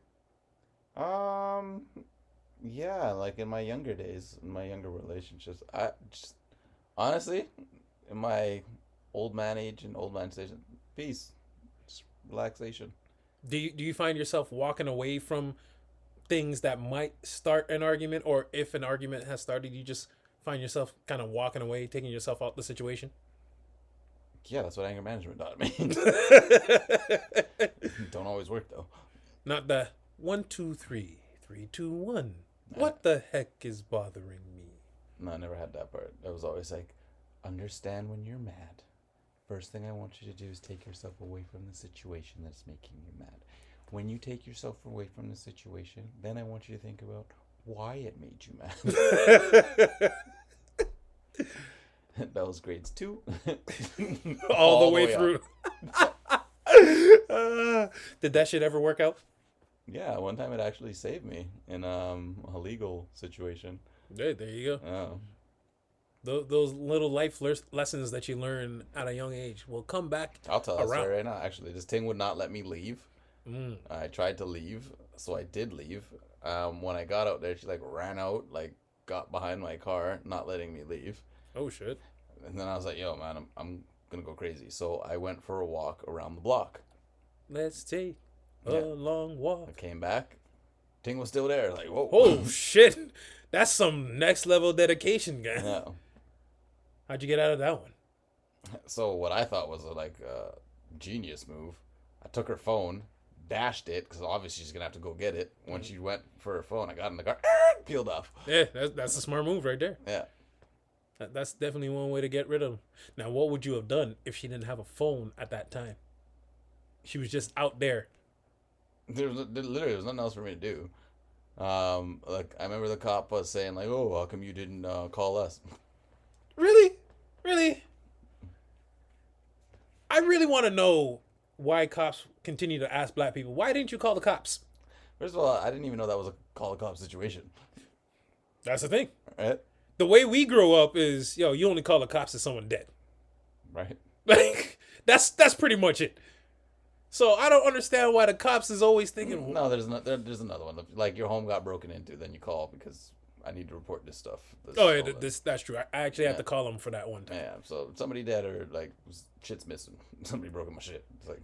Yeah, like in my younger days, in my younger relationships, I just honestly, in my old man age and old man station, peace, just relaxation. Do you find yourself walking away from things that might start an argument, or if an argument has started, you just find yourself kind of walking away, taking yourself out the situation? Yeah, that's what anger management taught me. Don't always work though. Not the 1, 2, 3, 3, 2, 1. What the heck is bothering me? No, I never had that part. It was always like, understand when you're mad. First thing I want you to do is take yourself away from the situation that's making you mad. When you take yourself away from the situation, then I want you to think about why it made you mad. That was grades 2. All the way through. Did that shit ever work out? Yeah, one time it actually saved me in a legal situation. There you go. Oh. Those little life lessons that you learn at a young age will come back. I'll tell that story right now. Actually, this thing would not let me leave. I tried to leave, so I did leave. When I got out there, she like ran out, like got behind my car, not letting me leave. Oh shit! And then I was like, "Yo, man, I'm gonna go crazy." So I went for a walk around the block. Let's take a long walk. I came back. Ting was still there. Like, whoa. Oh shit! That's some next level dedication, guy. Yeah. How'd you get out of that one? So what I thought was a genius move. I took her phone, dashed it, because obviously she's gonna have to go get it. When she went for her phone, I got in the car, peeled off. Yeah, that's a smart move right there. Yeah. That's definitely one way to get rid of them. Now, what would you have done if she didn't have a phone at that time? She was just out there. There was nothing else for me to do. Like I remember the cop was saying like, "Oh, how come you didn't call us?" Really? I really want to know why cops continue to ask black people, why didn't you call the cops? First of all, I didn't even know that was a call a cop situation. That's the thing. Right? The way we grow up is, yo, you only call the cops if someone dead. Right. Like, that's pretty much it. So I don't understand why the cops is always thinking. No, there's another one. Like your home got broken into, then you call because I need to report this stuff. That's true. I actually had to call them for that one time. Yeah, so somebody dead or like shit's missing. Somebody broke my shit. It's like,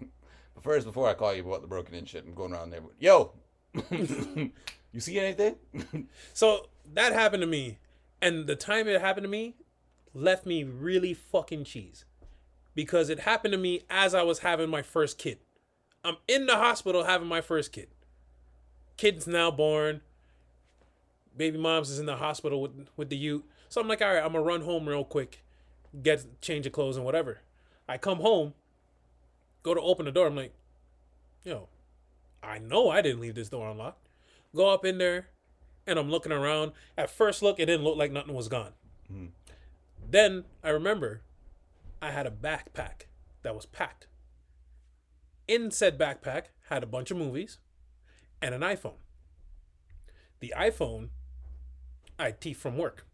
but first, before I call you about the broken in shit, I'm going around there. Yo, you see anything? So that happened to me, and the time it happened to me left me really fucking cheese, because it happened to me as I was having my first kid. I'm in the hospital having my first kid. Kid's now born. Baby mom's is in the hospital with the ute. So I'm like, all right, I'm going to run home real quick, change of clothes and whatever. I come home, go to open the door. I'm like, yo, I know I didn't leave this door unlocked. Go up in there, and I'm looking around. At first look, it didn't look like nothing was gone. Mm. Then I remember I had a backpack that was packed. In said backpack had a bunch of movies and an iPhone. The iPhone, I teeth from work.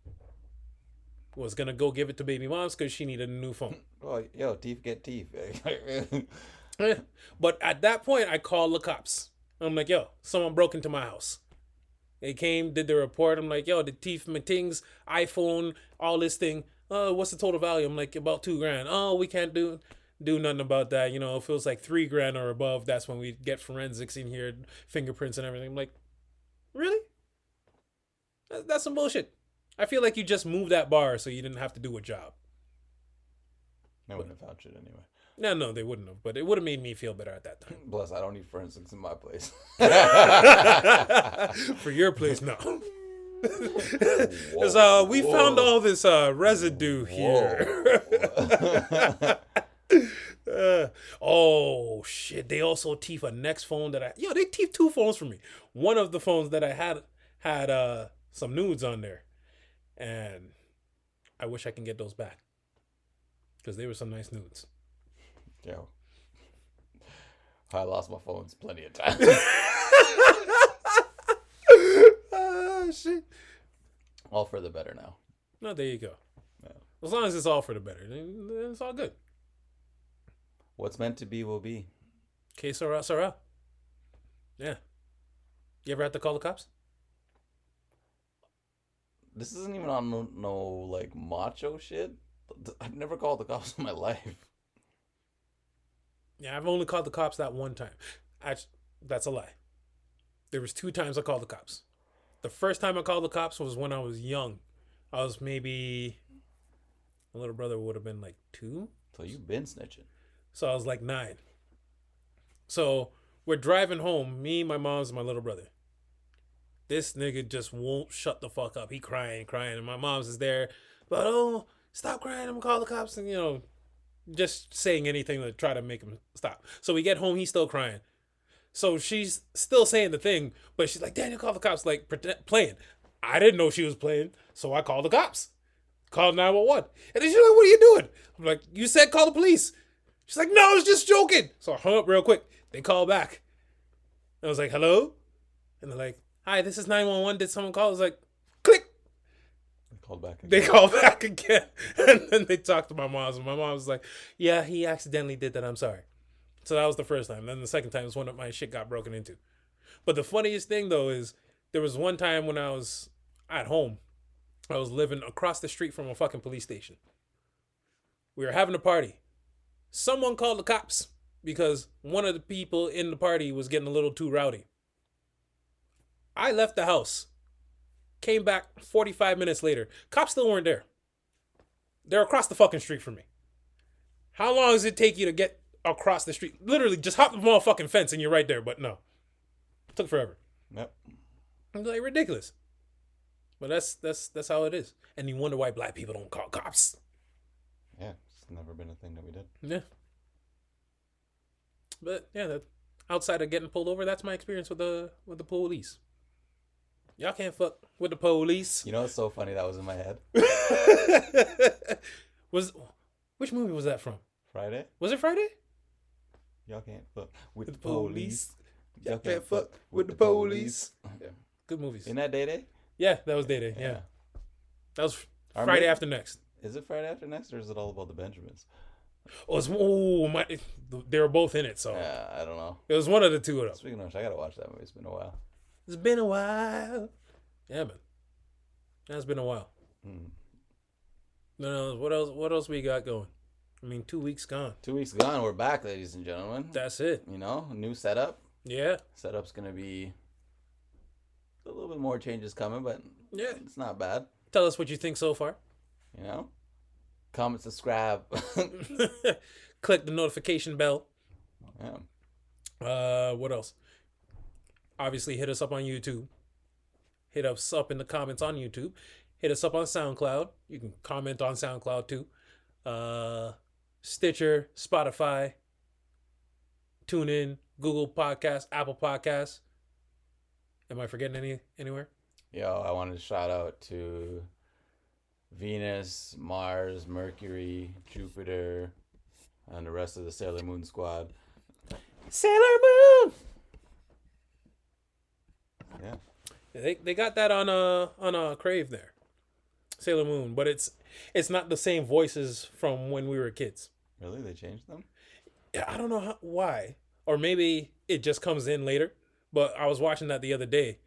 Was going to go give it to baby mom's because she needed a new phone. Oh, yo, teeth get teeth. But at that point, I called the cops. I'm like, yo, someone broke into my house. They came, did the report. I'm like, yo, the teeth, my things, iPhone, all this thing. What's the total value? I'm like, about $2,000. Oh, we can't do nothing about that. You know, if it was like $3,000 or above, that's when we get forensics in here, fingerprints and everything. I'm like, really? That's some bullshit. I feel like you just moved that bar so you didn't have to do a job. They wouldn't have found shit anyway. No, they wouldn't have. But it would have made me feel better at that time. Plus, I don't need forensics in my place. For your place, no. Because we found all this residue here. Oh shit! They also teeth a next phone that they teeth 2 phones for me. One of the phones that I had some nudes on there, and I wish I can get those back because they were some nice nudes. Yo, I lost my phones plenty of times. Shit. All for the better now. No, there you go. Yeah. As long as it's all for the better, then it's all good. What's meant to be will be. Que sera, sera. Yeah. You ever had to call the cops? This isn't even on no like macho shit. I've never called the cops in my life. Yeah, I've only called the cops that one time. That's a lie. There was 2 times I called the cops. The first time I called the cops was when I was young. I was maybe, my little brother would have been like 2. So you've been snitching. So I was like 9. So we're driving home, me, my mom's, and my little brother. This nigga just won't shut the fuck up. He crying. And my mom's is there. But, oh, stop crying. I'm going to call the cops. And, just saying anything to try to make him stop. So we get home. He's still crying. So she's still saying the thing, but she's like, Daniel, call the cops, like playing. I didn't know she was playing, so I called the cops. Called 911. And then she's like, what are you doing? I'm like, you said call the police. She's like, no, I was just joking. So I hung up real quick. They called back. I was like, hello? And they're like, hi, this is 911. Did someone call? I was like, click. They called back again. And then they talked to my mom. And my mom was like, yeah, he accidentally did that. I'm sorry. So that was the first time. Then the second time was when my shit got broken into. But the funniest thing, though, is there was one time when I was at home. I was living across the street from a fucking police station. We were having a party. Someone called the cops because one of the people in the party was getting a little too rowdy. I left the house. Came back 45 minutes later. Cops still weren't there. They're across the fucking street from me. How long does it take you to get across the street? Literally, just hop the motherfucking fence and you're right there. But no. It took forever. Yep. I'm like, ridiculous. But that's how it is. And you wonder why black people don't call cops. Yeah, it's never been a thing that we did. Yeah. But yeah, outside of getting pulled over, that's my experience with the police. Y'all can't fuck with the police. You know what's so funny? That was in my head. Which movie was that from? Friday? Was it Friday? Y'all can't fuck with The the police. Y'all can't fuck with the police. Yeah. Good movies. Isn't that Day? Yeah, that was Day. Yeah. That was Our Friday movie- After Next. Is it Friday After Next, or is it all about the Benjamins? They were both in it, so Yeah, I don't know. it was one of the two of them. Speaking of which, I gotta watch that movie. It's been a while. It's been a while. Yeah, man. That's been a while. No, what else we got going? I mean, 2 weeks gone. 2 weeks gone. We're back, ladies and gentlemen. That's it. You know, new setup. Yeah. Setup's gonna be a little bit more changes coming, but Yeah. it's not bad. Tell us what you think so far. You know, comment, subscribe. Click the notification bell. Yeah. What else? Obviously, hit us up on YouTube. Hit us up in the comments on YouTube. Hit us up on SoundCloud. You can comment on SoundCloud too. Stitcher, Spotify, TuneIn, Google Podcasts, Apple Podcasts. Am I forgetting anywhere? Yo, I wanted to shout out to Venus, Mars, Mercury, Jupiter, and the rest of the Sailor Moon squad. Sailor Moon. Yeah. They got that on Crave there, Sailor Moon, but it's not the same voices from when we were kids. Really? They changed them? Yeah, I don't know why, or maybe it just comes in later. But I was watching that the other day,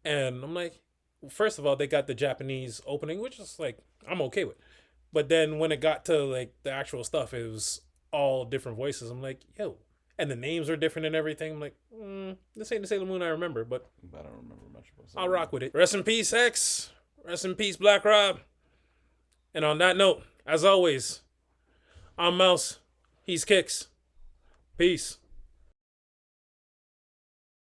and I'm like, first of all, they got the Japanese opening, which is like I'm okay with, but then when it got to like the actual stuff, it was all different voices. I'm like, yo, and the names are different and everything. I'm like, this ain't the Sailor Moon I remember, but I don't remember much about I'll rock with it. Rest in peace, X. Rest in peace, Black Rob. And on that note, as always, I'm Mouse. He's Kicks. Peace.